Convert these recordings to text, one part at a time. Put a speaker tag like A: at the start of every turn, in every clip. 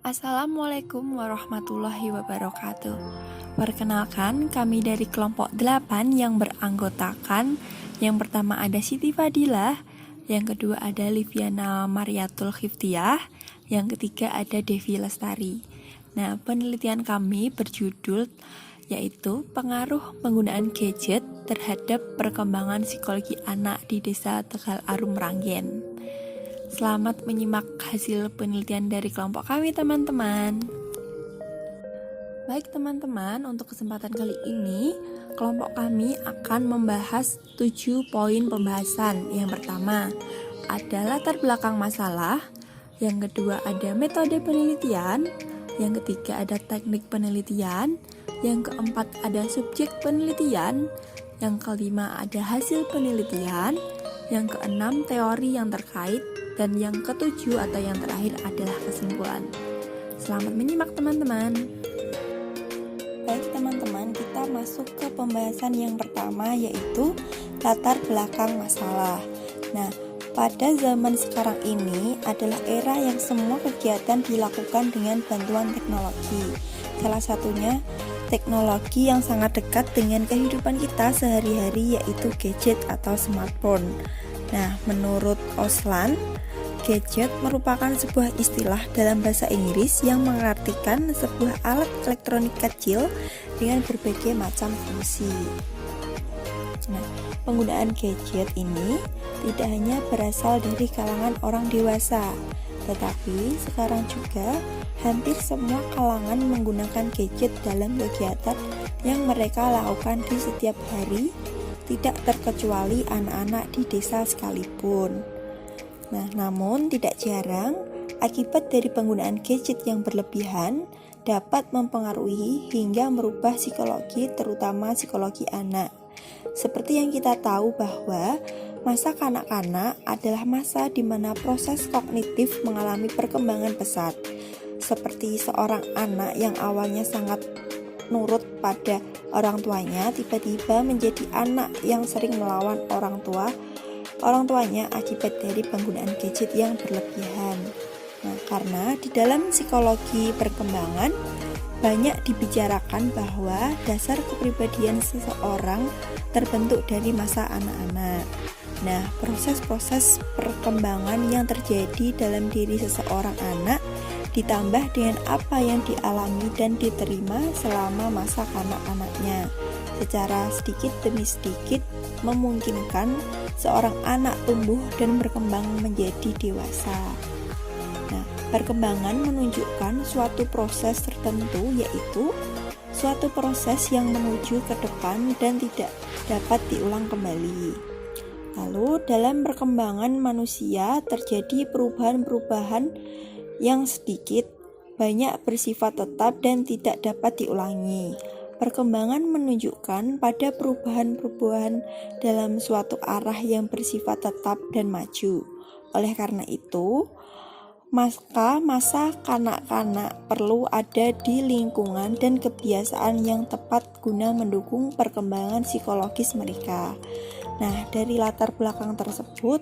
A: Assalamualaikum warahmatullahi wabarakatuh. Perkenalkan, kami dari kelompok 8 yang beranggotakan. Yang pertama ada Siti Fadilah, yang kedua ada Liviana Mariatul Khiftiah, yang ketiga ada Devi Lestari. Nah, penelitian kami berjudul yaitu pengaruh penggunaan gadget terhadap perkembangan psikologi anak di Desa Tegal Arum Ranggen. Selamat menyimak hasil penelitian dari kelompok kami, teman-teman. Baik teman-teman, untuk kesempatan kali ini kelompok kami akan membahas 7 poin pembahasan. Yang pertama ada latar belakang masalah, yang kedua ada metode penelitian, yang ketiga ada teknik penelitian, yang keempat ada subjek penelitian, yang kelima ada hasil penelitian, yang keenam teori yang terkait, dan yang ketujuh atau yang terakhir adalah kesimpulan. Selamat menyimak teman-teman. Baik teman-teman, kita masuk ke pembahasan yang pertama yaitu latar belakang masalah. Nah, pada zaman sekarang ini adalah era yang semua kegiatan dilakukan dengan bantuan teknologi. Salah satunya teknologi yang sangat dekat dengan kehidupan kita sehari-hari yaitu gadget atau smartphone. Nah, menurut Oslan, gadget merupakan sebuah istilah dalam bahasa Inggris yang mengartikan sebuah alat elektronik kecil dengan berbagai macam fungsi. Nah, penggunaan gadget ini tidak hanya berasal dari kalangan orang dewasa, tetapi sekarang juga hampir semua kalangan menggunakan gadget dalam kegiatan yang mereka lakukan di setiap hari, tidak terkecuali anak-anak di desa sekalipun. Nah, namun tidak jarang akibat dari penggunaan gadget yang berlebihan dapat mempengaruhi hingga merubah psikologi, terutama psikologi anak. Seperti yang kita tahu bahwa masa kanak-kanak adalah masa di mana proses kognitif mengalami perkembangan pesat. Seperti seorang anak yang awalnya sangat nurut pada orang tuanya, tiba-tiba menjadi anak yang sering melawan orang tuanya akibat dari penggunaan gadget yang berlebihan. Nah, karena di dalam psikologi perkembangan banyak dibicarakan bahwa dasar kepribadian seseorang terbentuk dari masa anak-anak. Nah, proses-proses perkembangan yang terjadi dalam diri seseorang anak ditambah dengan apa yang dialami dan diterima selama masa kanak-kanaknya, secara sedikit demi sedikit memungkinkan seorang anak tumbuh dan berkembang menjadi dewasa. Nah, perkembangan menunjukkan suatu proses tertentu, yaitu suatu proses yang menuju ke depan dan tidak dapat diulang kembali. Lalu, dalam perkembangan manusia terjadi perubahan-perubahan yang sedikit banyak bersifat tetap dan tidak dapat diulangi. Perkembangan menunjukkan pada perubahan-perubahan dalam suatu arah yang bersifat tetap dan maju. Oleh karena itu, masa kanak-kanak perlu ada di lingkungan dan kebiasaan yang tepat guna mendukung perkembangan psikologis mereka. Nah, dari latar belakang tersebut,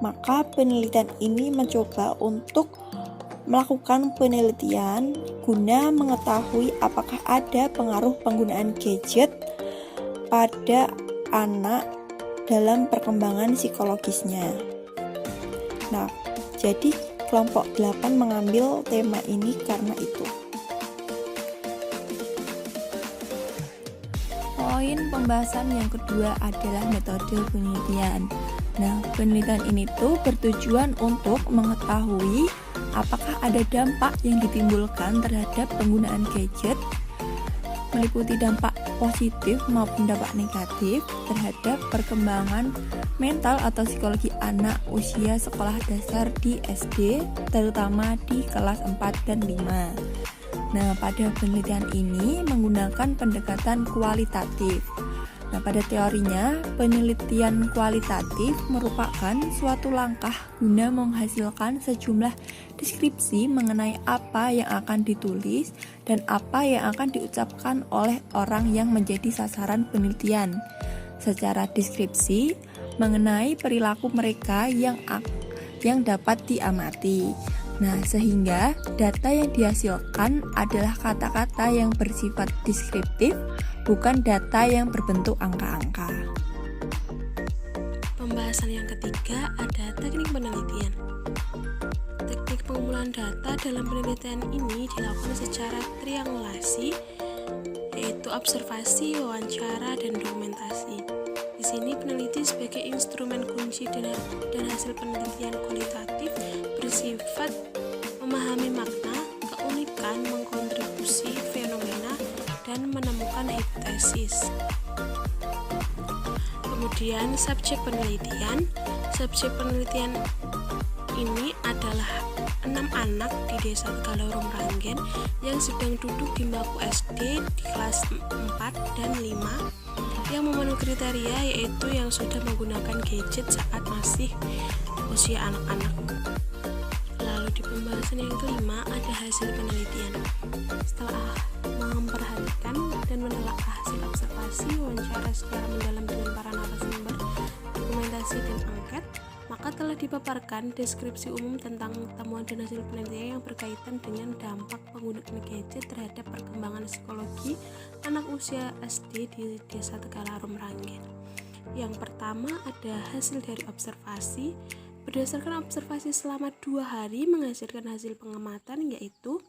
A: maka penelitian ini mencoba untuk melakukan penelitian guna mengetahui apakah ada pengaruh penggunaan gadget pada anak dalam perkembangan psikologisnya. Nah, jadi kelompok 8 mengambil tema ini karena itu. Poin pembahasan yang kedua adalah metode penelitian. Nah, penelitian ini tuh bertujuan untuk mengetahui apakah ada dampak yang ditimbulkan terhadap penggunaan gadget, meliputi dampak positif maupun dampak negatif terhadap perkembangan mental atau psikologi anak usia sekolah dasar di SD, terutama di kelas 4 dan 5. Nah, pada penelitian ini menggunakan pendekatan kualitatif. Nah, pada teorinya, penelitian kualitatif merupakan suatu langkah guna menghasilkan sejumlah deskripsi mengenai apa yang akan ditulis dan apa yang akan diucapkan oleh orang yang menjadi sasaran penelitian. Secara deskripsi mengenai perilaku mereka yang dapat diamati. Nah, sehingga data yang dihasilkan adalah kata-kata yang bersifat deskriptif, bukan data yang berbentuk angka-angka.
B: Pembahasan yang ketiga ada teknik penelitian. Teknik pengumpulan data dalam penelitian ini dilakukan secara triangulasi, yaitu observasi, wawancara, dan dokumentasi. Di sini peneliti sebagai instrumen kunci dan hasil penelitian kualitatif bersifat memahami makna, keunikan, mengkontribusi fenomena, dan menemukan hipotesis. Kemudian subjek penelitian. Subjek penelitian ini adalah 6 anak di Desa Tegalau Rumranggen yang sedang duduk di bangku SD di kelas 4 dan 5 yang memenuhi kriteria, yaitu yang sudah menggunakan gadget saat masih usia anak-anak. Lalu di pembahasan yang kelima ada hasil penelitian. Setelah memperhatikan dan menelaah hasil observasi, wawancara secara mendalam dengan para narasumber, dokumentasi dan angket, maka telah dipaparkan deskripsi umum tentang temuan dan hasil penelitian yang berkaitan dengan dampak penggunaan gadget terhadap perkembangan psikologi anak usia SD di Desa Tegalau Rumranggen. Yang pertama ada hasil dari observasi. Berdasarkan observasi selama 2 hari menghasilkan hasil pengamatan, yaitu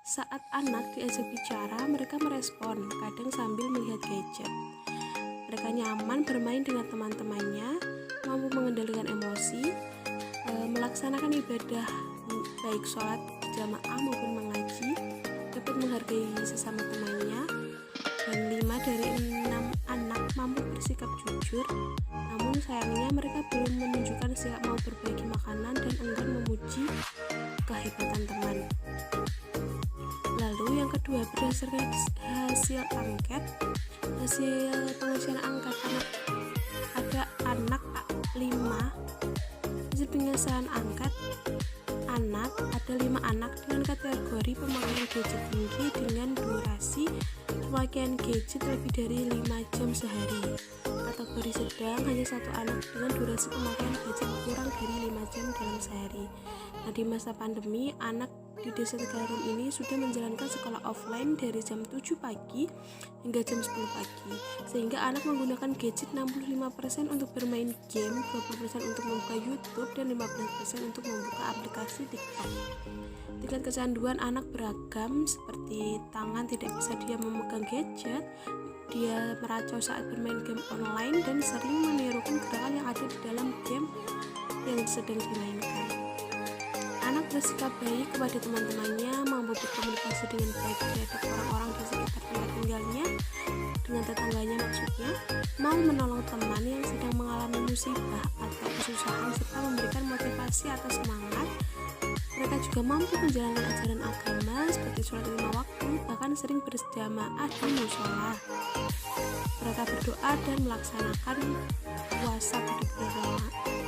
B: saat anak diajak bicara, mereka merespon, kadang sambil melihat gadget. Mereka nyaman bermain dengan teman-temannya, mampu mengendalikan emosi, melaksanakan ibadah baik sholat jamaah maupun mengaji, dapat menghargai sesama temannya, dan 5 dari 6 anak mampu bersikap jujur. Namun sayangnya mereka belum menunjukkan sikap mau berbagi makanan dan enggan memuji kehebatan teman. Lalu yang kedua, berdasarkan hasil angket, hasil pengisian angket ada anak 5, hasil pengesahan angket anak ada 5 anak dengan kategori pemakaian gadget tinggi dengan durasi pemakaian gadget lebih dari 5 jam sehari. Kategori sedang hanya 1 anak dengan durasi pemakaian gadget kurang dari 5 jam dalam sehari. Nah, di masa pandemi, anak di Desa Tegalau ini sudah menjalankan sekolah offline dari jam 7 pagi hingga jam 10 pagi, sehingga anak menggunakan gadget 65% untuk bermain game, 20% untuk membuka YouTube, dan 15% untuk membuka aplikasi TikTok. Tingkat kecanduan anak beragam, seperti tangan tidak bisa dia memegang gadget, dia meracau saat bermain game online, dan sering menirukan gerakan yang ada di dalam game yang sedang dimainkan. Anak bersikap baik kepada teman-temannya, mampu berkomunikasi dengan baik terhadap orang-orang di sekitar tempat tinggalnya, dengan tetangganya maksudnya, mau menolong teman yang sedang mengalami musibah atau kesusahan, serta memberikan motivasi atau semangat. Mereka juga mampu menjalankan ajaran agama seperti sholat 5 waktu, bahkan sering berjamaah di mushola. Mereka berdoa dan melaksanakan puasa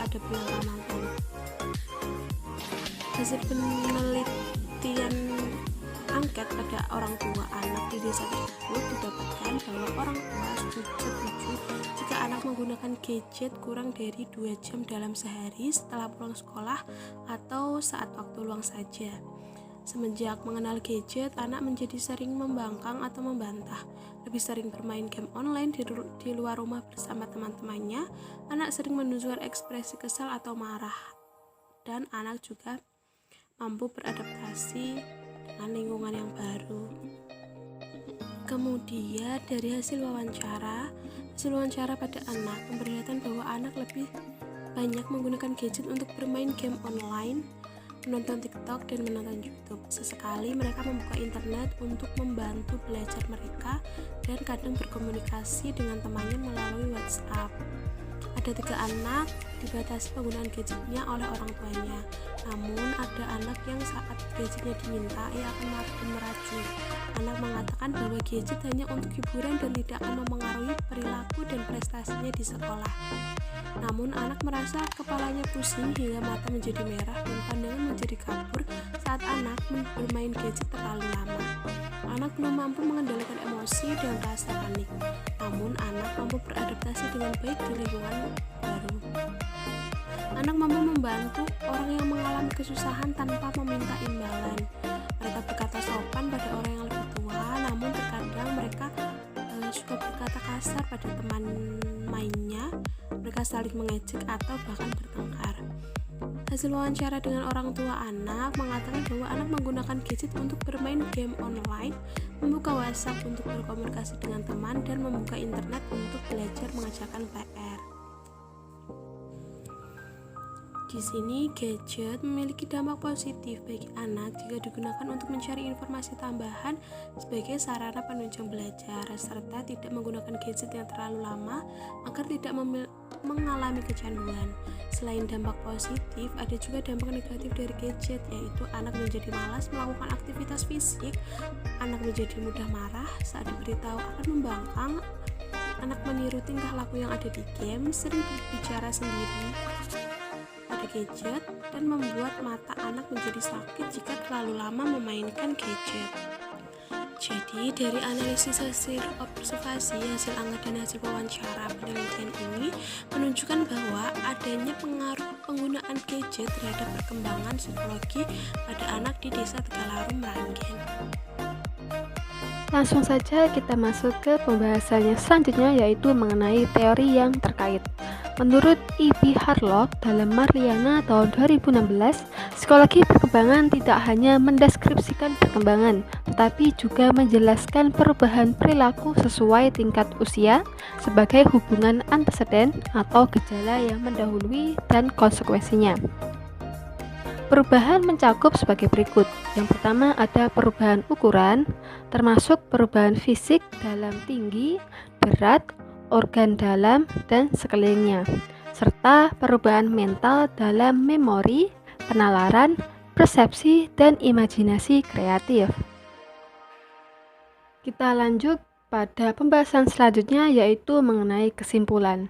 B: pada bulan Ramadan. Hasil penelitian angket pada orang tua anak di desa tersebut didapatkan bahwa orang tua setuju jika anak menggunakan gadget kurang dari 2 jam dalam sehari setelah pulang sekolah atau saat waktu luang saja. Semenjak mengenal gadget, anak menjadi sering membangkang atau membantah, lebih sering bermain game online di luar rumah bersama teman-temannya. Anak sering menunjukkan ekspresi kesal atau marah, dan anak juga mampu beradaptasi dengan lingkungan yang baru. Kemudian dari hasil wawancara pada anak memperlihatkan bahwa anak lebih banyak menggunakan gadget untuk bermain game online, menonton TikTok, dan menonton YouTube. Sesekali mereka membuka internet untuk membantu belajar mereka, dan kadang berkomunikasi dengan temannya melalui WhatsApp. Ada 3 anak dibatasi penggunaan gadgetnya oleh orang tuanya. Namun ada anak yang saat gadgetnya diminta, ia akan meracun. Anak mengatakan bahwa gadget hanya untuk hiburan dan tidak akan mempengaruhi perilaku dan prestasinya di sekolah. Namun anak merasa kepalanya pusing hingga mata menjadi merah dan pandangan menjadi kabur saat anak bermain gadget terlalu lama. Anak belum mampu mengendalikan emosi dan rasa panik. Namun anak mampu beradaptasi dengan baik di lingkungan baru. Anak mampu membantu orang yang mengalami kesusahan tanpa meminta imbalan. Mereka berkata sopan pada orang yang lebih tua, namun terkadang mereka suka berkata kasar pada teman mainnya. Mereka saling mengejek atau bahkan bertengkar. Hasil wawancara dengan orang tua anak mengatakan bahwa anak menggunakan gadget untuk bermain game online, membuka WhatsApp untuk berkomunikasi dengan teman, dan membuka internet untuk belajar mengerjakan PR. Di sini, gadget memiliki dampak positif bagi anak jika digunakan untuk mencari informasi tambahan sebagai sarana penunjang belajar, serta tidak menggunakan gadget yang terlalu lama agar tidak mengalami kecanduan. Selain dampak positif, ada juga dampak negatif dari gadget, yaitu anak menjadi malas melakukan aktivitas fisik, anak menjadi mudah marah saat diberitahu akan membangkang, anak meniru tingkah laku yang ada di game, sering berbicara sendiri pada gadget, dan membuat mata anak menjadi sakit jika terlalu lama memainkan gadget. Jadi, dari analisis hasil observasi, hasil angkat dan hasil wawancara, penelitian ini menunjukkan bahwa adanya pengaruh penggunaan gadget terhadap perkembangan psikologi pada anak di Desa Tegalarum, Meranggen.
C: Langsung saja kita masuk ke pembahasannya selanjutnya, yaitu mengenai teori yang terkait. Menurut E.B. Harlock dalam Marliana tahun 2016, psikologi perkembangan tidak hanya mendeskripsikan perkembangan, tetapi juga menjelaskan perubahan perilaku sesuai tingkat usia sebagai hubungan anteseden atau gejala yang mendahului dan konsekuensinya. Perubahan mencakup sebagai berikut. Yang pertama ada perubahan ukuran, termasuk perubahan fisik dalam tinggi, berat, organ dalam, dan sekelilingnya, serta perubahan mental dalam memori, penalaran, persepsi, dan imajinasi kreatif. Kita lanjut pada pembahasan selanjutnya, yaitu mengenai kesimpulan.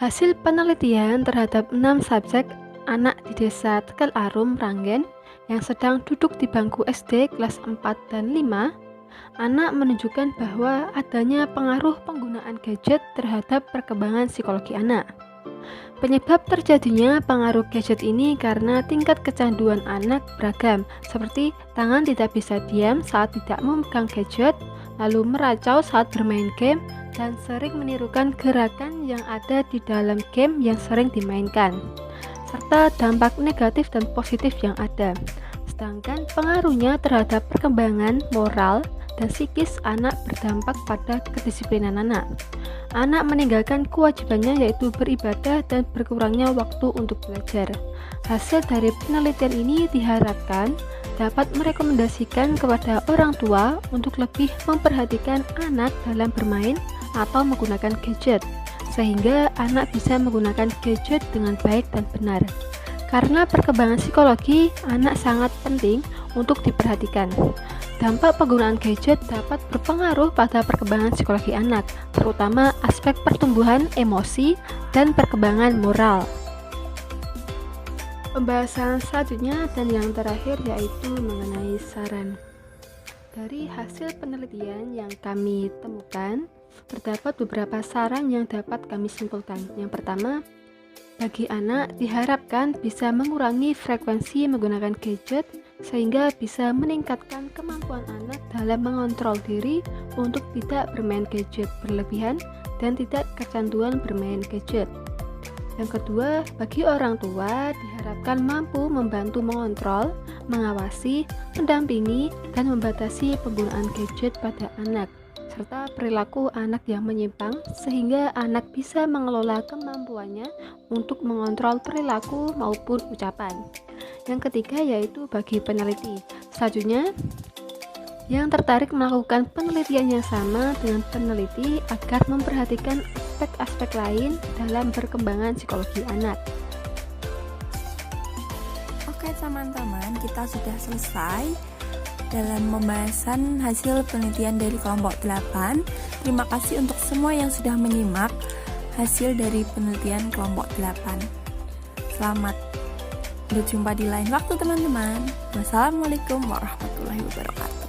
C: Hasil penelitian terhadap 6 subjek anak di Desa Tegalarum, Meranggen yang sedang duduk di bangku SD kelas 4 dan 5, anak menunjukkan bahwa adanya pengaruh penggunaan gadget terhadap perkembangan psikologi anak. Penyebab terjadinya pengaruh gadget ini karena tingkat kecanduan anak beragam, seperti tangan tidak bisa diam saat tidak memegang gadget, lalu meracau saat bermain game, dan sering menirukan gerakan yang ada di dalam game yang sering dimainkan, serta dampak negatif dan positif yang ada. Sedangkan pengaruhnya terhadap perkembangan moral dan psikis anak berdampak pada kedisiplinan anak. Anak meninggalkan kewajibannya yaitu beribadah dan berkurangnya waktu untuk belajar. Hasil dari penelitian ini diharapkan dapat merekomendasikan kepada orang tua untuk lebih memperhatikan anak dalam bermain atau menggunakan gadget, sehingga anak bisa menggunakan gadget dengan baik dan benar. Karena perkembangan psikologi anak sangat penting untuk diperhatikan. Dampak penggunaan gadget dapat berpengaruh pada perkembangan psikologi anak, terutama aspek pertumbuhan emosi dan perkembangan moral. Pembahasan selanjutnya dan yang terakhir yaitu mengenai saran. Dari hasil penelitian yang kami temukan, terdapat beberapa saran yang dapat kami simpulkan. Yang pertama, bagi anak diharapkan bisa mengurangi frekuensi menggunakan gadget sehingga bisa meningkatkan kemampuan anak dalam mengontrol diri untuk tidak bermain gadget berlebihan dan tidak kecanduan bermain gadget. Yang kedua, bagi orang tua diharapkan mampu membantu mengontrol, mengawasi, mendampingi, dan membatasi penggunaan gadget pada anak, serta perilaku anak yang menyimpang sehingga anak bisa mengelola kemampuannya untuk mengontrol perilaku maupun ucapan. Yang ketiga yaitu bagi peneliti. Selanjutnya, yang tertarik melakukan penelitian yang sama dengan peneliti agar memperhatikan aspek-aspek lain dalam perkembangan psikologi anak.
A: Oke teman-teman, kita sudah selesai dalam pembahasan hasil penelitian dari kelompok 8. Terima kasih untuk semua yang sudah menyimak hasil dari penelitian kelompok 8. Selamat berjumpa di lain waktu teman-teman. Wassalamualaikum warahmatullahi wabarakatuh.